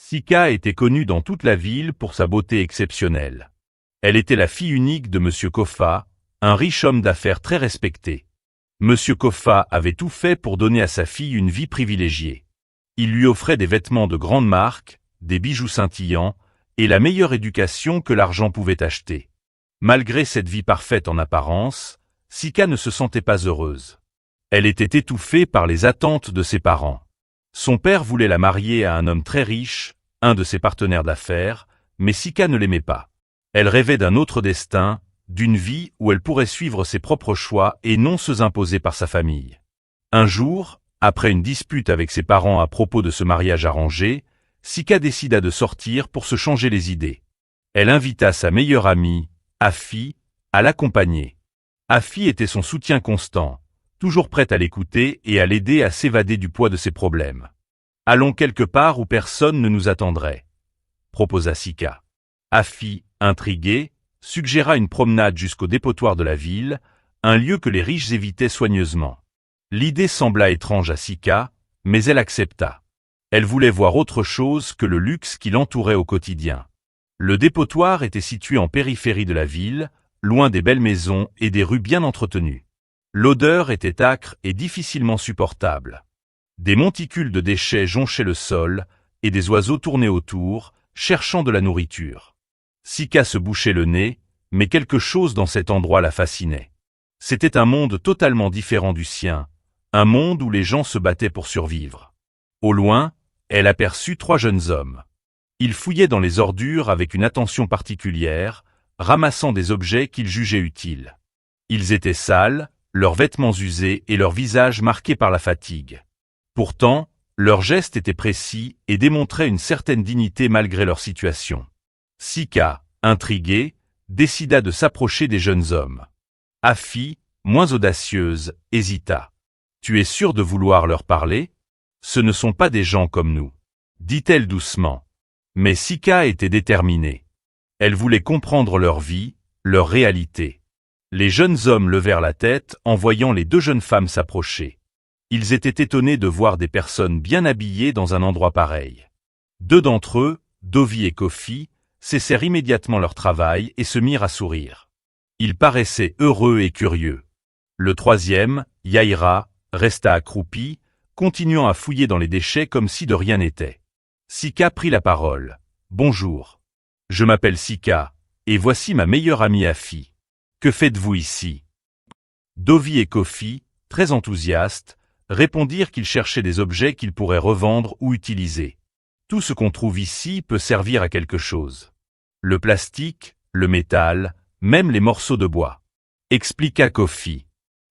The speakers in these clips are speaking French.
Sika était connue dans toute la ville pour sa beauté exceptionnelle. Elle était la fille unique de Monsieur Koffa, un riche homme d'affaires très respecté. Monsieur Koffa avait tout fait pour donner à sa fille une vie privilégiée. Il lui offrait des vêtements de grande marque, des bijoux scintillants, et la meilleure éducation que l'argent pouvait acheter. Malgré cette vie parfaite en apparence, Sika ne se sentait pas heureuse. Elle était étouffée par les attentes de ses parents. Son père voulait la marier à un homme très riche, un de ses partenaires d'affaires, mais Sika ne l'aimait pas. Elle rêvait d'un autre destin, d'une vie où elle pourrait suivre ses propres choix et non ceux imposés par sa famille. Un jour, après une dispute avec ses parents à propos de ce mariage arrangé, Sika décida de sortir pour se changer les idées. Elle invita sa meilleure amie, Afi, à l'accompagner. Afi était son soutien constant, toujours prête à l'écouter et à l'aider à s'évader du poids de ses problèmes. « Allons quelque part où personne ne nous attendrait », proposa Sika. Afi, intriguée, suggéra une promenade jusqu'au dépotoir de la ville, un lieu que les riches évitaient soigneusement. L'idée sembla étrange à Sika, mais elle accepta. Elle voulait voir autre chose que le luxe qui l'entourait au quotidien. Le dépotoir était situé en périphérie de la ville, loin des belles maisons et des rues bien entretenues. L'odeur était âcre et difficilement supportable. Des monticules de déchets jonchaient le sol, et des oiseaux tournaient autour, cherchant de la nourriture. Sika se bouchait le nez, mais quelque chose dans cet endroit la fascinait. C'était un monde totalement différent du sien, un monde où les gens se battaient pour survivre. Au loin, elle aperçut 3 jeunes hommes. Ils fouillaient dans les ordures avec une attention particulière, ramassant des objets qu'ils jugeaient utiles. Ils étaient sales, leurs vêtements usés et leurs visages marqués par la fatigue. Pourtant, leurs gestes étaient précis et démontraient une certaine dignité malgré leur situation. Sika, intriguée, décida de s'approcher des jeunes hommes. Afi, moins audacieuse, hésita. « Tu es sûr de vouloir leur parler ? Ce ne sont pas des gens comme nous, » dit-elle doucement. Mais Sika était déterminée. Elle voulait comprendre leur vie, leur réalité. Les jeunes hommes levèrent la tête en voyant les 2 jeunes femmes s'approcher. Ils étaient étonnés de voir des personnes bien habillées dans un endroit pareil. 2 d'entre eux, Dovi et Kofi, cessèrent immédiatement leur travail et se mirent à sourire. Ils paraissaient heureux et curieux. Le 3e, Yaira, resta accroupi, continuant à fouiller dans les déchets comme si de rien n'était. Sika prit la parole. « Bonjour. Je m'appelle Sika, et voici ma meilleure amie Afi. Que faites-vous ici ?» Dovi et Kofi, très enthousiastes, répondirent qu'ils cherchaient des objets qu'ils pourraient revendre ou utiliser. Tout ce qu'on trouve ici peut servir à quelque chose. Le plastique, le métal, même les morceaux de bois, expliqua Kofi.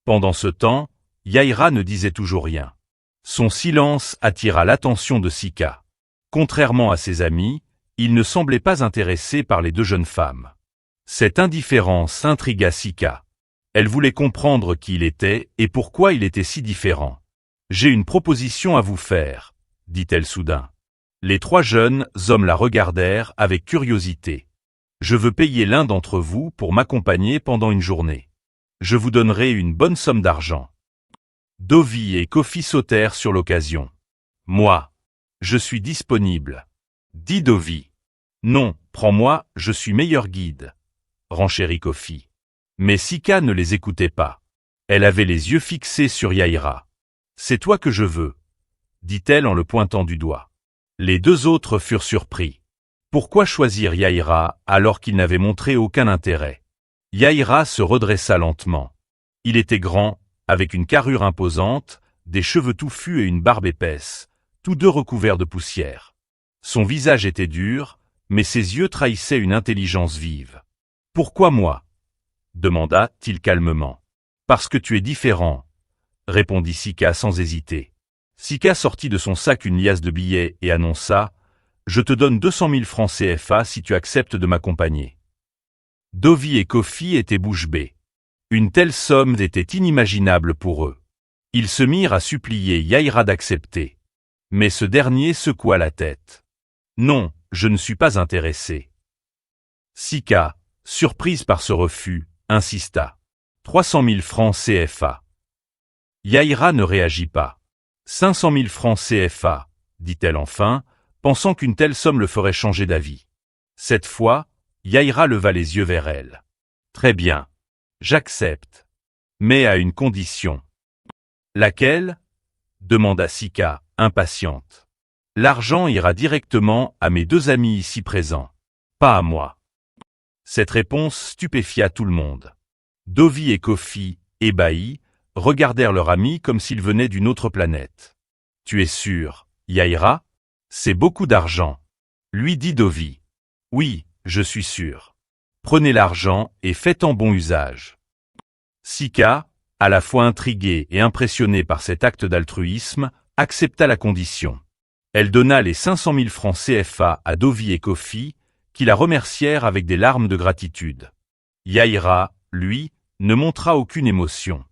Pendant ce temps, Yaira ne disait toujours rien. Son silence attira l'attention de Sika. Contrairement à ses amis, il ne semblait pas intéressé par les 2 jeunes femmes. Cette indifférence intrigua Sika. Elle voulait comprendre qui il était et pourquoi il était si différent. « J'ai une proposition à vous faire, » dit-elle soudain. Les 3 jeunes hommes la regardèrent avec curiosité. « Je veux payer l'un d'entre vous pour m'accompagner pendant une journée. Je vous donnerai une bonne somme d'argent. » Dovi et Kofi sautèrent sur l'occasion. « Moi, je suis disponible, » dit Dovi. « Non, prends-moi, je suis meilleur guide, » renchérit Kofi. Mais Sika ne les écoutait pas. Elle avait les yeux fixés sur Yaira. « C'est toi que je veux, » dit-elle en le pointant du doigt. Les 2 autres furent surpris. Pourquoi choisir Yaira alors qu'il n'avait montré aucun intérêt? Yaira se redressa lentement. Il était grand, avec une carrure imposante, des cheveux touffus et une barbe épaisse, tous 2 recouverts de poussière. Son visage était dur, mais ses yeux trahissaient une intelligence vive. « Pourquoi moi ?» demanda-t-il calmement. « Parce que tu es différent, » répondit Sika sans hésiter. Sika sortit de son sac une liasse de billets et annonça « Je te donne 200 000 francs CFA si tu acceptes de m'accompagner. » Dovi et Kofi étaient bouche bée. Une telle somme était inimaginable pour eux. Ils se mirent à supplier Yaira d'accepter. Mais ce dernier secoua la tête. « Non, je ne suis pas intéressé. » Sika, surprise par ce refus, insista. 300 000 francs CFA. Yaira ne réagit pas. 500 000 francs CFA, dit-elle enfin, pensant qu'une telle somme le ferait changer d'avis. Cette fois, Yaïra leva les yeux vers elle. Très bien. J'accepte. Mais à une condition. Laquelle? Demanda Sika, impatiente. L'argent ira directement à mes 2 amis ici présents. Pas à moi. Cette réponse stupéfia tout le monde. Dovi et Kofi, ébahis, regardèrent leur ami comme s'il venait d'une autre planète. Tu es sûr, Yaïra? C'est beaucoup d'argent. Lui dit Dovi. Oui, je suis sûr. Prenez l'argent et faites-en bon usage. Sika, à la fois intriguée et impressionnée par cet acte d'altruisme, accepta la condition. Elle donna les 500 000 francs CFA à Dovi et Kofi, qui la remercièrent avec des larmes de gratitude. Yaïra, lui, ne montra aucune émotion.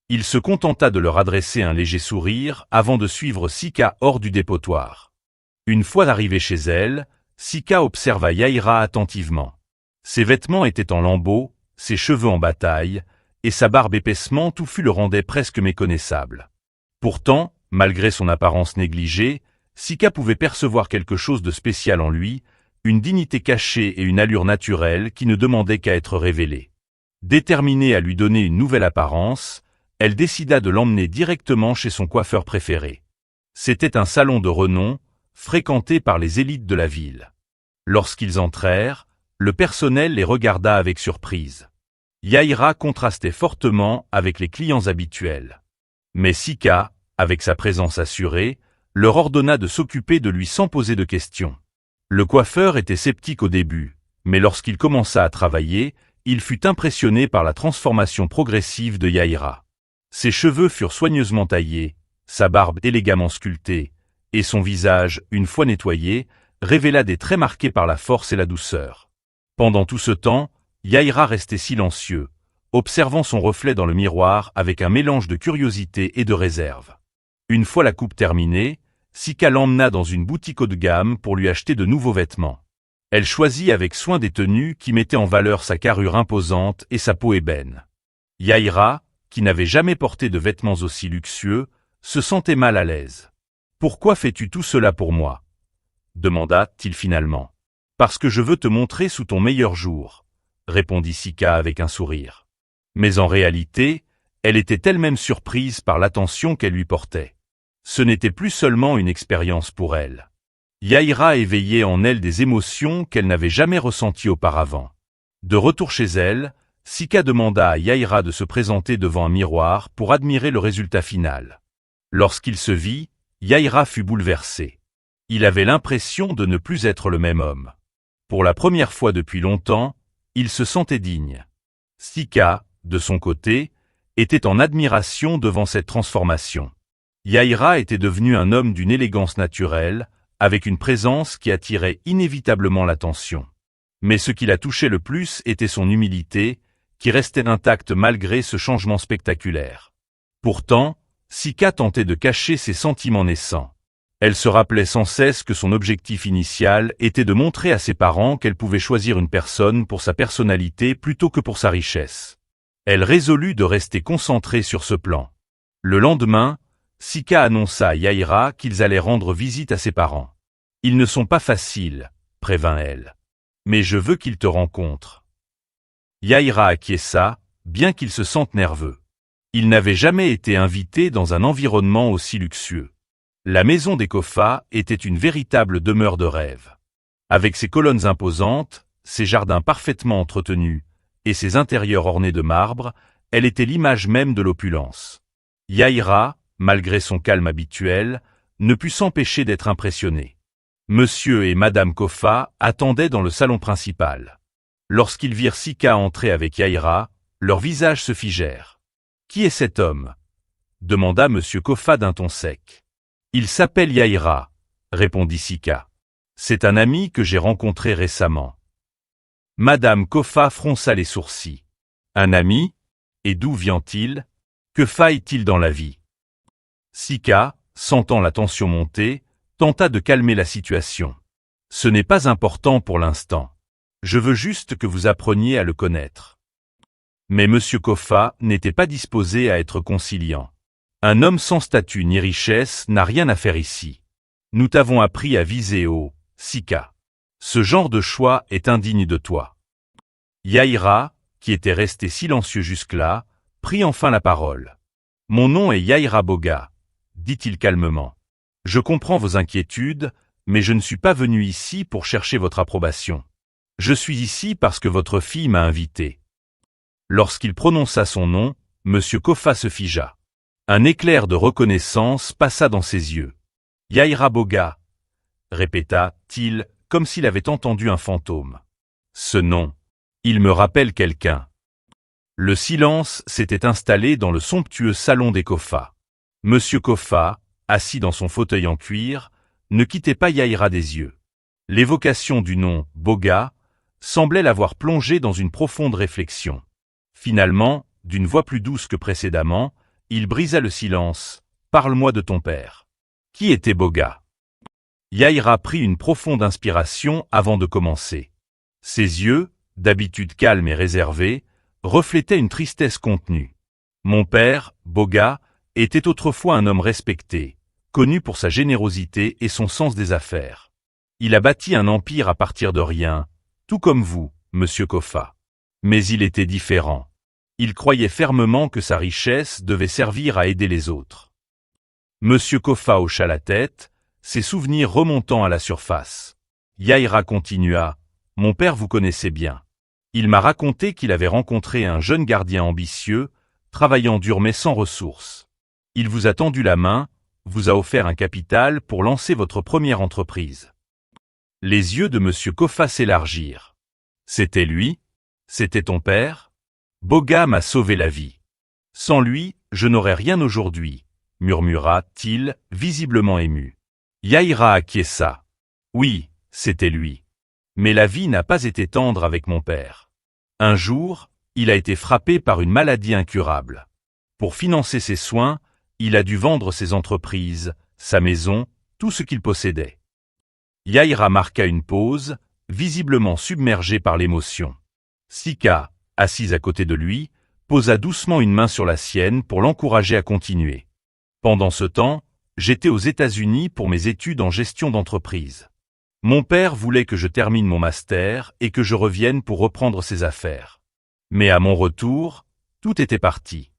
Il se contenta de leur adresser un léger sourire avant de suivre Sika hors du dépotoir. Une fois arrivée chez elle, Sika observa Yaïra attentivement. Ses vêtements étaient en lambeaux, ses cheveux en bataille, et sa barbe épaissement touffue le rendait presque méconnaissable. Pourtant, malgré son apparence négligée, Sika pouvait percevoir quelque chose de spécial en lui, une dignité cachée et une allure naturelle qui ne demandaient qu'à être révélées. Déterminée à lui donner une nouvelle apparence, elle décida de l'emmener directement chez son coiffeur préféré. C'était un salon de renom, fréquenté par les élites de la ville. Lorsqu'ils entrèrent, le personnel les regarda avec surprise. Yaïra contrastait fortement avec les clients habituels. Mais Sika, avec sa présence assurée, leur ordonna de s'occuper de lui sans poser de questions. Le coiffeur était sceptique au début, mais lorsqu'il commença à travailler, il fut impressionné par la transformation progressive de Yaïra. Ses cheveux furent soigneusement taillés, sa barbe élégamment sculptée, et son visage, une fois nettoyé, révéla des traits marqués par la force et la douceur. Pendant tout ce temps, Yaïra restait silencieux, observant son reflet dans le miroir avec un mélange de curiosité et de réserve. Une fois la coupe terminée, Sika l'emmena dans une boutique haut de gamme pour lui acheter de nouveaux vêtements. Elle choisit avec soin des tenues qui mettaient en valeur sa carrure imposante et sa peau ébène. Yaïra, qui n'avait jamais porté de vêtements aussi luxueux, se sentait mal à l'aise. « Pourquoi fais-tu tout cela pour moi ?» demanda-t-il finalement. « Parce que je veux te montrer sous ton meilleur jour », répondit Sika avec un sourire. Mais en réalité, elle était elle-même surprise par l'attention qu'elle lui portait. Ce n'était plus seulement une expérience pour elle. Yaïra éveillait en elle des émotions qu'elle n'avait jamais ressenties auparavant. De retour chez elle, Sika demanda à Yaïra de se présenter devant un miroir pour admirer le résultat final. Lorsqu'il se vit, Yaïra fut bouleversé. Il avait l'impression de ne plus être le même homme. Pour la première fois depuis longtemps, il se sentait digne. Sika, de son côté, était en admiration devant cette transformation. Yaïra était devenu un homme d'une élégance naturelle, avec une présence qui attirait inévitablement l'attention. Mais ce qui la touchait le plus était son humilité, qui restait intacte malgré ce changement spectaculaire. Pourtant, Sika tentait de cacher ses sentiments naissants. Elle se rappelait sans cesse que son objectif initial était de montrer à ses parents qu'elle pouvait choisir une personne pour sa personnalité plutôt que pour sa richesse. Elle résolut de rester concentrée sur ce plan. Le lendemain, Sika annonça à Yaïra qu'ils allaient rendre visite à ses parents. « Ils ne sont pas faciles, » prévint-elle. « Mais je veux qu'ils te rencontrent. » Yaïra acquiesça, bien qu'il se sente nerveux. Il n'avait jamais été invité dans un environnement aussi luxueux. La maison des Kofa était une véritable demeure de rêve. Avec ses colonnes imposantes, ses jardins parfaitement entretenus et ses intérieurs ornés de marbre, elle était l'image même de l'opulence. Yaïra, malgré son calme habituel, ne put s'empêcher d'être impressionné. Monsieur et Madame Kofa attendaient dans le salon principal. Lorsqu'ils virent Sika entrer avec Yaïra, leurs visages se figèrent. « Qui est cet homme ?» demanda Monsieur Kofa d'un ton sec. « Il s'appelle Yaïra », répondit Sika. « C'est un ami que j'ai rencontré récemment. » Madame Kofa fronça les sourcils. « Un ami? Et d'où vient-il? Que faille-t-il dans la vie ?» Sika, sentant la tension monter, tenta de calmer la situation. « Ce n'est pas important pour l'instant. Je veux juste que vous appreniez à le connaître. » Mais Monsieur Kofa n'était pas disposé à être conciliant. Un homme sans statut ni richesse n'a rien à faire ici. Nous t'avons appris à viser haut, Sika. Ce genre de choix est indigne de toi. Yaïra, qui était resté silencieux jusque-là, prit enfin la parole. Mon nom est Yaïra Boga, dit-il calmement. Je comprends vos inquiétudes, mais je ne suis pas venu ici pour chercher votre approbation. Je suis ici parce que votre fille m'a invité. Lorsqu'il prononça son nom, Monsieur Kofa se figea. Un éclair de reconnaissance passa dans ses yeux. Yaïra Boga, répéta-t-il, comme s'il avait entendu un fantôme. Ce nom, il me rappelle quelqu'un. Le silence s'était installé dans le somptueux salon des Kofa. Monsieur Kofa, assis dans son fauteuil en cuir, ne quittait pas Yaïra des yeux. L'évocation du nom Boga semblait l'avoir plongé dans une profonde réflexion. Finalement, d'une voix plus douce que précédemment, il brisa le silence. « Parle-moi de ton père. » Qui était Boga? Yaïra prit une profonde inspiration avant de commencer. Ses yeux, d'habitude calmes et réservés, reflétaient une tristesse contenue. Mon père, Boga, était autrefois un homme respecté, connu pour sa générosité et son sens des affaires. Il a bâti un empire à partir de rien, tout comme vous, Monsieur Kofa. Mais il était différent. Il croyait fermement que sa richesse devait servir à aider les autres. Monsieur Kofa hocha la tête, ses souvenirs remontant à la surface. Yaïra continua. « Mon père vous connaissait bien. Il m'a raconté qu'il avait rencontré un jeune gardien ambitieux, travaillant dur mais sans ressources. Il vous a tendu la main, vous a offert un capital pour lancer votre première entreprise. » Les yeux de Monsieur Kofa s'élargirent. « C'était lui? C'était ton père? Boga m'a sauvé la vie. Sans lui, je n'aurais rien aujourd'hui, » murmura-t-il, visiblement ému. Yaïra acquiesça. « Oui, c'était lui. Mais la vie n'a pas été tendre avec mon père. Un jour, il a été frappé par une maladie incurable. Pour financer ses soins, il a dû vendre ses entreprises, sa maison, tout ce qu'il possédait. » Yaïra marqua une pause, visiblement submergée par l'émotion. Sika, assise à côté de lui, posa doucement une main sur la sienne pour l'encourager à continuer. Pendant ce temps, j'étais aux États-Unis pour mes études en gestion d'entreprise. Mon père voulait que je termine mon master et que je revienne pour reprendre ses affaires. Mais à mon retour, tout était parti.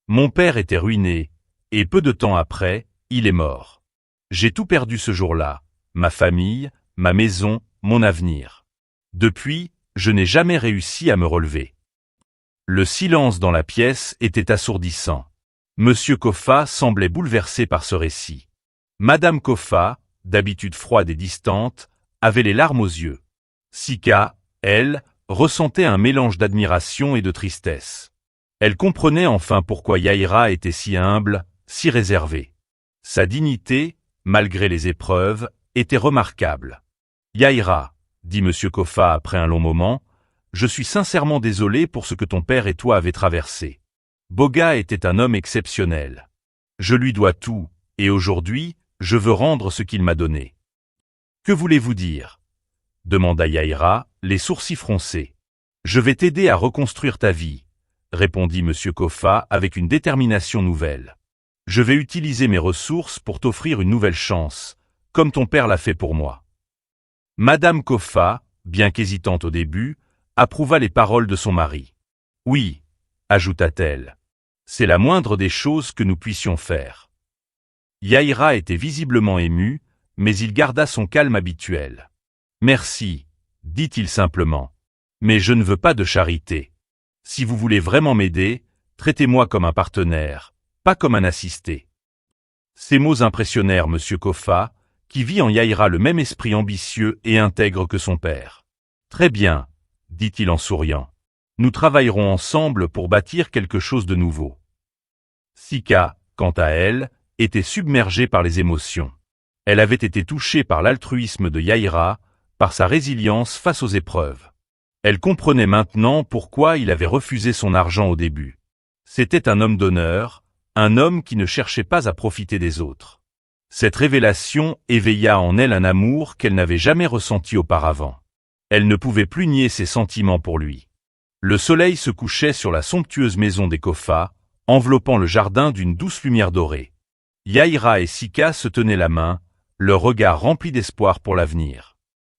Mon père était ruiné, et peu de temps après, il est mort. J'ai tout perdu ce jour-là, ma famille, ma maison, mon avenir. Depuis, je n'ai jamais réussi à me relever. Le silence dans la pièce était assourdissant. Monsieur Kofa semblait bouleversé par ce récit. Madame Kofa, d'habitude froide et distante, avait les larmes aux yeux. Sika, elle, ressentait un mélange d'admiration et de tristesse. Elle comprenait enfin pourquoi Yaïra était si humble, si réservée. Sa dignité, malgré les épreuves, était remarquable. « Yaïra, » dit Monsieur Kofa après un long moment, « je suis sincèrement désolé pour ce que ton père et toi avez traversé. Boga était un homme exceptionnel. Je lui dois tout, et aujourd'hui, je veux rendre ce qu'il m'a donné. » « Que voulez-vous dire ?» demanda Yaïra, les sourcils froncés. « Je vais t'aider à reconstruire ta vie, » répondit Monsieur Kofa avec une détermination nouvelle. « Je vais utiliser mes ressources pour t'offrir une nouvelle chance, comme ton père l'a fait pour moi. » Madame Kofa, bien qu'hésitante au début, approuva les paroles de son mari. « Oui, » ajouta-t-elle, « c'est la moindre des choses que nous puissions faire. » Yaïra était visiblement ému, mais il garda son calme habituel. « Merci, » dit-il simplement, « mais je ne veux pas de charité. Si vous voulez vraiment m'aider, traitez-moi comme un partenaire, pas comme un assisté. » Ces mots impressionnèrent Monsieur Kofa, qui vit en Yaïra le même esprit ambitieux et intègre que son père. « Très bien, » dit-il en souriant. « Nous travaillerons ensemble pour bâtir quelque chose de nouveau. » Sika, quant à elle, était submergée par les émotions. Elle avait été touchée par l'altruisme de Yaïra, par sa résilience face aux épreuves. Elle comprenait maintenant pourquoi il avait refusé son argent au début. C'était un homme d'honneur, un homme qui ne cherchait pas à profiter des autres. Cette révélation éveilla en elle un amour qu'elle n'avait jamais ressenti auparavant. Elle ne pouvait plus nier ses sentiments pour lui. Le soleil se couchait sur la somptueuse maison des Kofa, enveloppant le jardin d'une douce lumière dorée. Yaïra et Sika se tenaient la main, leur regard rempli d'espoir pour l'avenir.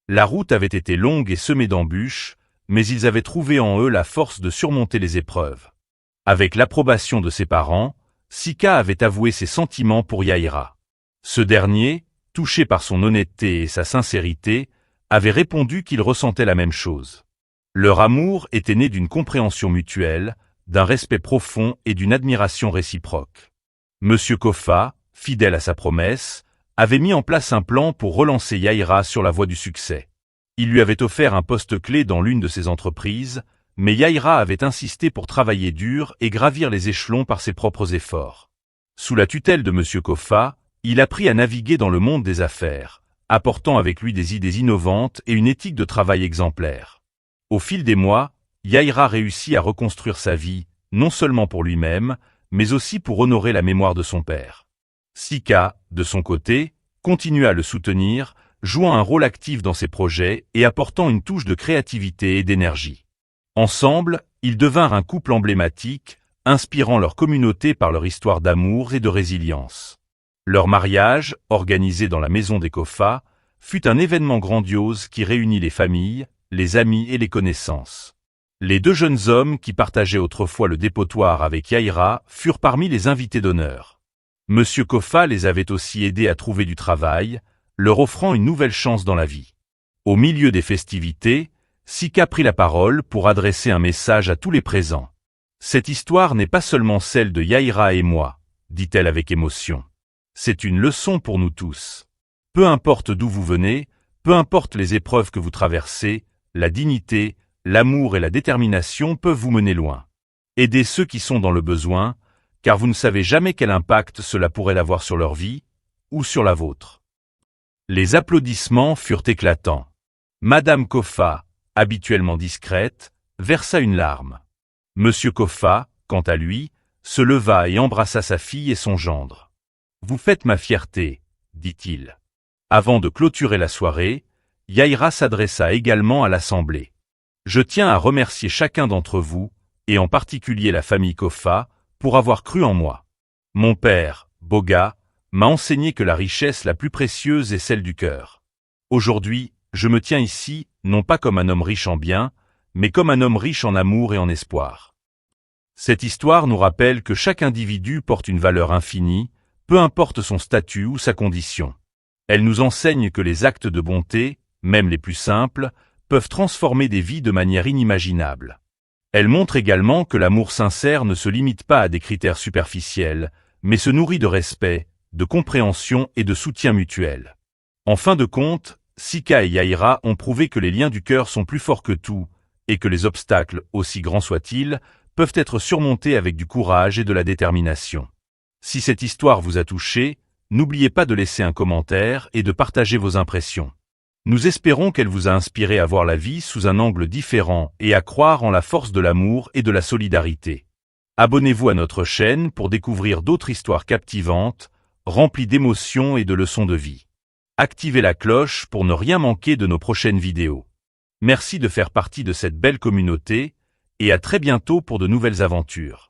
La route avait été longue et semée d'embûches, mais ils avaient trouvé en eux la force de surmonter les épreuves. Avec l'approbation de ses parents, Sika avait avoué ses sentiments pour Yaïra. Ce dernier, touché par son honnêteté et sa sincérité, avait répondu qu'il ressentait la même chose. Leur amour était né d'une compréhension mutuelle, d'un respect profond et d'une admiration réciproque. Monsieur Kofa, fidèle à sa promesse, avait mis en place un plan pour relancer Yaïra sur la voie du succès. Il lui avait offert un poste clé dans l'une de ses entreprises, mais Yaïra avait insisté pour travailler dur et gravir les échelons par ses propres efforts. Sous la tutelle de Monsieur Kofa, il apprit à naviguer dans le monde des affaires, apportant avec lui des idées innovantes et une éthique de travail exemplaire. Au fil des mois, Yaïra réussit à reconstruire sa vie, non seulement pour lui-même, mais aussi pour honorer la mémoire de son père. Sika, de son côté, continua à le soutenir, jouant un rôle actif dans ses projets et apportant une touche de créativité et d'énergie. Ensemble, ils devinrent un couple emblématique, inspirant leur communauté par leur histoire d'amour et de résilience. Leur mariage, organisé dans la maison des Kofa, fut un événement grandiose qui réunit les familles, les amis et les connaissances. Les deux jeunes hommes qui partageaient autrefois le dépotoir avec Yaïra furent parmi les invités d'honneur. Monsieur Kofa les avait aussi aidés à trouver du travail, leur offrant une nouvelle chance dans la vie. Au milieu des festivités, Sika prit la parole pour adresser un message à tous les présents. « Cette histoire n'est pas seulement celle de Yaïra et moi, » dit-elle avec émotion. « C'est une leçon pour nous tous. Peu importe d'où vous venez, peu importe les épreuves que vous traversez, la dignité, l'amour et la détermination peuvent vous mener loin. Aidez ceux qui sont dans le besoin, car vous ne savez jamais quel impact cela pourrait avoir sur leur vie ou sur la vôtre. » Les applaudissements furent éclatants. Madame Kofa, habituellement discrète, versa une larme. Monsieur Kofa, quant à lui, se leva et embrassa sa fille et son gendre. « Vous faites ma fierté, » dit-il. Avant de clôturer la soirée, Yaïra s'adressa également à l'assemblée. « Je tiens à remercier chacun d'entre vous, et en particulier la famille Kofa, pour avoir cru en moi. Mon père, Boga, m'a enseigné que la richesse la plus précieuse est celle du cœur. Aujourd'hui, je me tiens ici, non pas comme un homme riche en biens, mais comme un homme riche en amour et en espoir. » Cette histoire nous rappelle que chaque individu porte une valeur infinie, peu importe son statut ou sa condition. Elle nous enseigne que les actes de bonté, même les plus simples, peuvent transformer des vies de manière inimaginable. Elle montre également que l'amour sincère ne se limite pas à des critères superficiels, mais se nourrit de respect, de compréhension et de soutien mutuel. En fin de compte, Sika et Yaïra ont prouvé que les liens du cœur sont plus forts que tout, et que les obstacles, aussi grands soient-ils, peuvent être surmontés avec du courage et de la détermination. Si cette histoire vous a touché, n'oubliez pas de laisser un commentaire et de partager vos impressions. Nous espérons qu'elle vous a inspiré à voir la vie sous un angle différent et à croire en la force de l'amour et de la solidarité. Abonnez-vous à notre chaîne pour découvrir d'autres histoires captivantes, remplies d'émotions et de leçons de vie. Activez la cloche pour ne rien manquer de nos prochaines vidéos. Merci de faire partie de cette belle communauté et à très bientôt pour de nouvelles aventures.